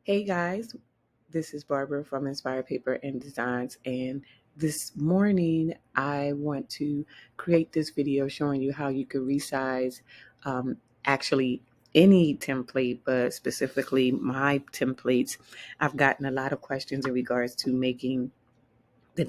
Hey guys, this is Barbara from Inspired Paper and Designs, and this morning I want to create this video showing you how you can resize actually any template, but specifically my templates. I've gotten a lot of questions in regards to making the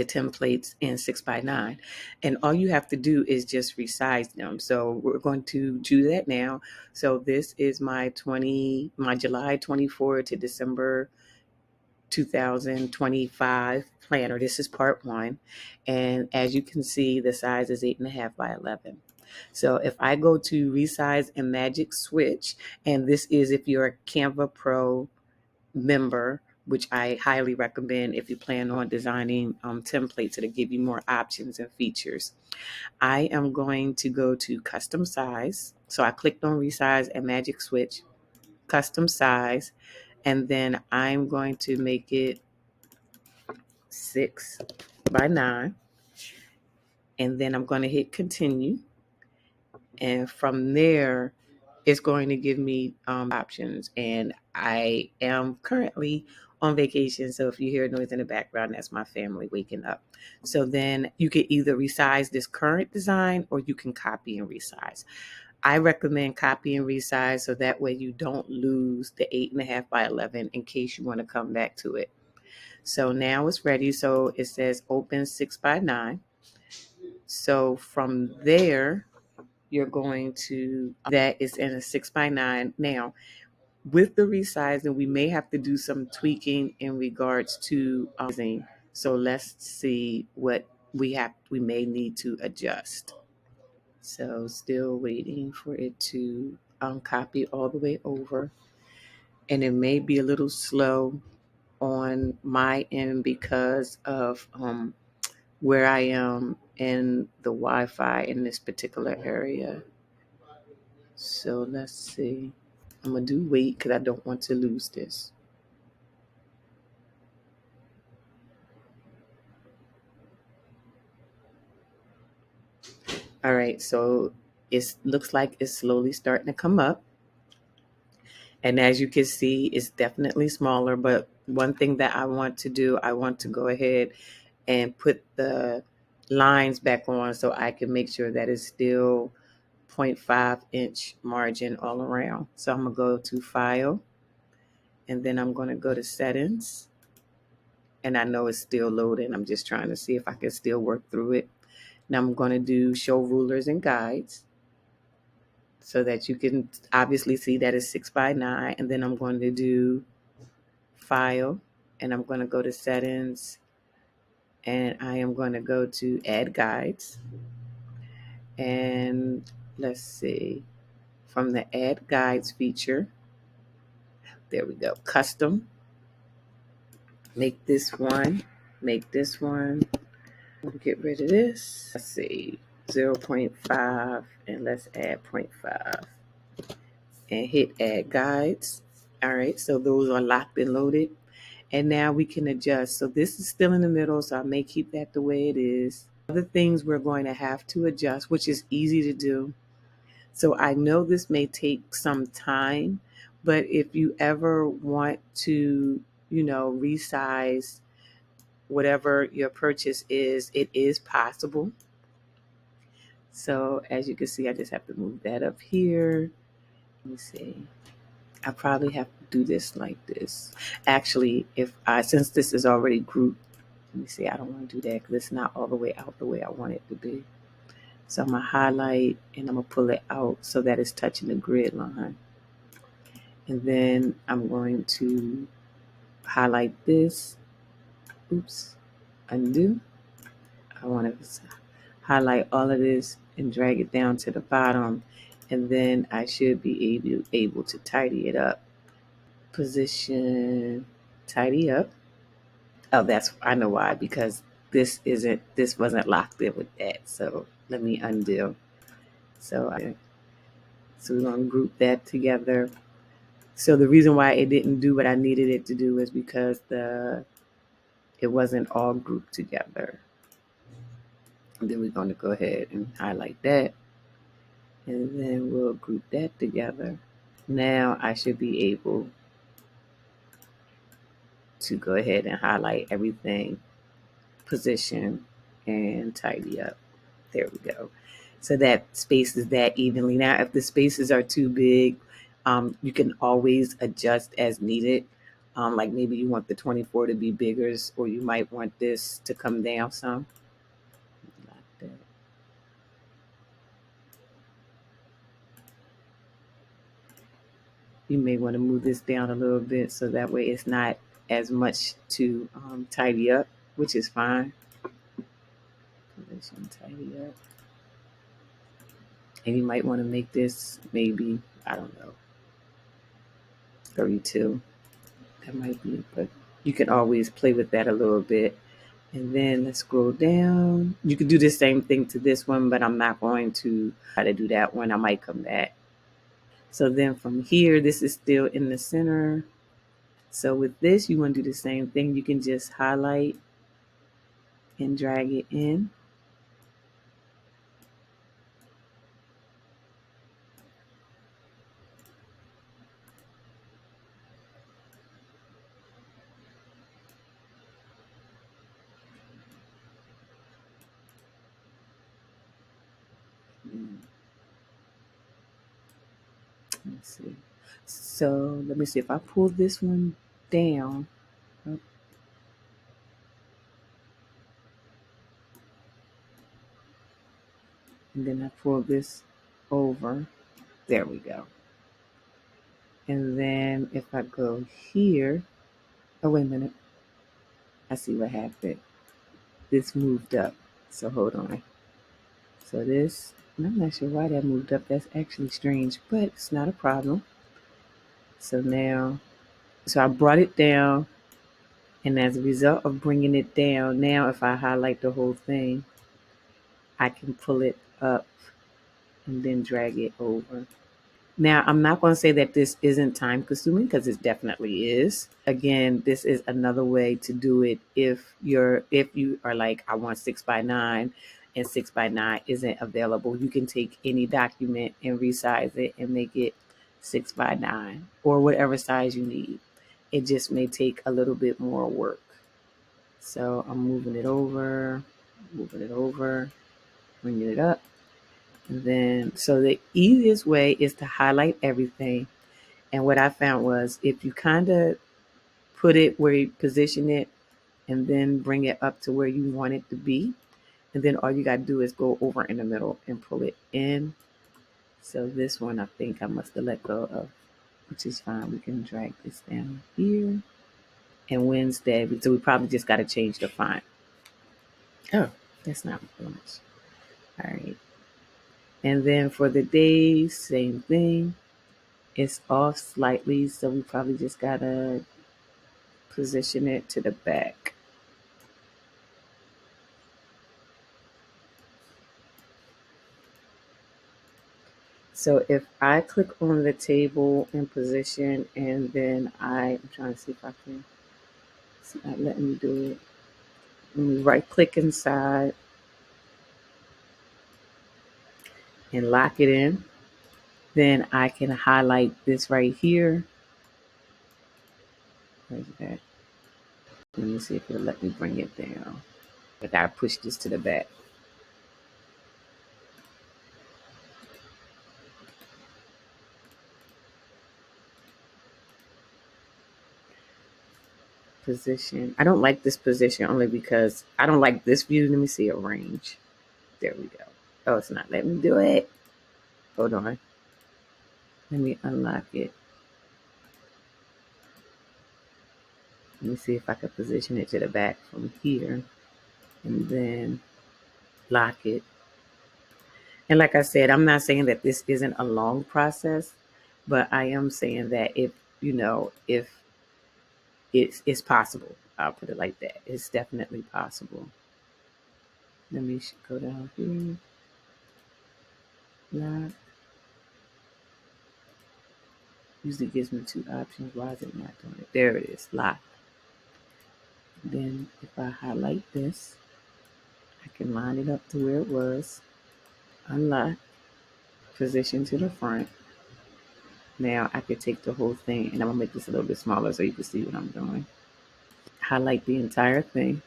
templates in 6x9, and all you have to do is just resize them. So we're going to do that now. So this is my July 24 to December 2025 planner. This is part one, and as you can see, the size is 8.5 by 11. So if I go to resize and magic switch, and this is if you're a Canva Pro member, which I highly recommend if you plan on designing templates that'll give you more options and features. I am going to go to custom size. So I clicked on resize and magic switch, custom size, and then I'm going to make it 6x9, and then I'm going to hit continue, and from there it's going to give me options. And I am currently on vacation, so if you hear noise in the background, that's my family waking up. So then you can either resize this current design or you can copy and resize. I recommend copy and resize, so that way you don't lose the 8.5 by 11 in case you want to come back to it. So now it's ready. So it says open 6x9. So from there, you're going to, that is in a 6x9. Now, with the resizing, we may have to do some tweaking in regards to so let's see what we may need to adjust. So still waiting for it to copy all the way over. And it may be a little slow on my end because of where I am in the Wi-Fi in this particular area. So let's see. I'm going to do wait because I don't want to lose this. All right, so it looks like it's slowly starting to come up. And as you can see, it's definitely smaller. But one thing that I want to do, I want to go ahead and put the lines back on so I can make sure that it's still 0.5 inch margin all around. So I'm going to go to File, and then I'm going to go to Settings. And I know it's still loading. I'm just trying to see if I can still work through it. Now I'm going to do Show Rulers and Guides, so that you can obviously see that it's 6x9. And then I'm going to do File, and I'm going to go to Settings, and I am going to go to Add Guides. And let's see, from the Add Guides feature, there we go, Custom. Make this one, get rid of this. Let's see, 0.5, and let's add 0.5. And hit Add Guides. All right, so those are locked and loaded. And now we can adjust. So this is still in the middle, so I may keep that the way it is. Other things we're going to have to adjust, which is easy to do. So I know this may take some time, but if you ever want to, resize whatever your purchase is, it is possible. So as you can see, I just have to move that up here. Let me see. I probably have to do this like this. Actually, since this is already grouped, let me see, I don't want to do that because it's not all the way out the way I want it to be. So I'm going to highlight and I'm going to pull it out so that it's touching the grid line. And then I'm going to highlight this. Oops, undo. I want to highlight all of this and drag it down to the bottom. And then I should be able to tidy it up. Position, tidy up. Oh, I know why, because this wasn't locked in with that. So let me undo. So we're going to group that together. So the reason why it didn't do what I needed it to do is because it wasn't all grouped together. And then we're going to go ahead and highlight that. And then we'll group that together. Now I should be able to go ahead and highlight everything, position, and tidy up. There we go. So that spaces that evenly. Now, if the spaces are too big, you can always adjust as needed. Like maybe you want the 24 to be bigger, or you might want this to come down some. Like that. You may want to move this down a little bit so that way it's not as much to tidy up, which is fine. Position, tidy up. And you might want to make this maybe, I don't know, 32. That might be, but you can always play with that a little bit. And then let's scroll down. You could do the same thing to this one, but I'm not going to try to do that one. I might come back. So then from here, this is still in the center. So with this, you want to do the same thing. You can just highlight and drag it in. Let's see. So let me see if I pull this one down. Oh, and then I pull this over. There we go. And then if I go here, oh, wait a minute. I see what happened. This moved up. So hold on. So this, and I'm not sure why that moved up. That's actually strange, but it's not a problem. So now, so I brought it down. And as a result of bringing it down, now if I highlight the whole thing, I can pull it up and then drag it over. Now, I'm not going to say that this isn't time consuming because it definitely is. Again, this is another way to do it if you are like, I want 6x9 and 6x9 isn't available. You can take any document and resize it and make it 6x9 or whatever size you need. It just may take a little bit more work. So I'm moving it over, bringing it up. And then, so the easiest way is to highlight everything. And what I found was if you kind of put it where you position it and then bring it up to where you want it to be, and then all you got to do is go over in the middle and pull it in. So this one, I think I must have let go of, which is fine. We can drag this down here. And Wednesday, so we probably just got to change the font. Oh, that's not much. All right. And then for the days, same thing. It's off slightly, so we probably just gotta position it to the back. So if I click on the table and position, and then I'm trying to see if I can, it's not letting me do it. Let me right click inside and lock it in. Then I can highlight this right here. Where's that? Let me see if it'll let me bring it down. I gotta push this to the back. Position. I don't like this position only because I don't like this view. Let me see a range. There we go. Oh, it's not letting me do it. Hold on. Let me unlock it. Let me see if I can position it to the back from here and then lock it. And like I said, I'm not saying that this isn't a long process, but I am saying that if it's possible, I'll put it like that. It's definitely possible. Let me go down here. Lock. Usually gives me two options. Why is it not doing it? There it is, lock. Then if I highlight this, I can line it up to where it was. Unlock, position to the front. Now I could take the whole thing and I'm gonna make this a little bit smaller so you can see what I'm doing. highlight the entire thing,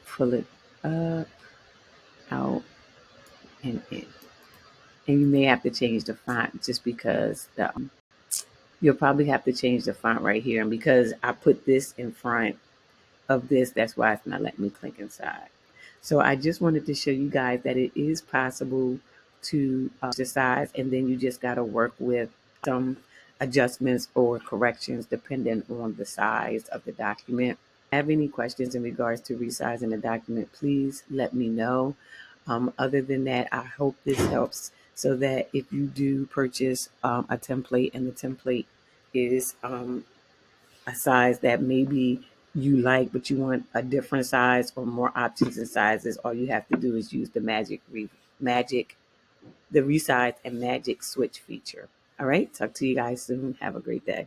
pull it up, out, and in. And you may have to change the font just because you'll probably have to change the font right here. And because I put this in front of this, that's why it's not letting me click inside. So I just wanted to show you guys that it is possible to size, and then you just got to work with some adjustments or corrections depending on the size of the document. If you have any questions in regards to resizing the document, please let me know. Other than that, I hope this helps so that if you do purchase a template and the template is a size that maybe you like, but you want a different size or more options and sizes, all you have to do is use the the resize and magic switch feature. All right. Talk to you guys soon. Have a great day.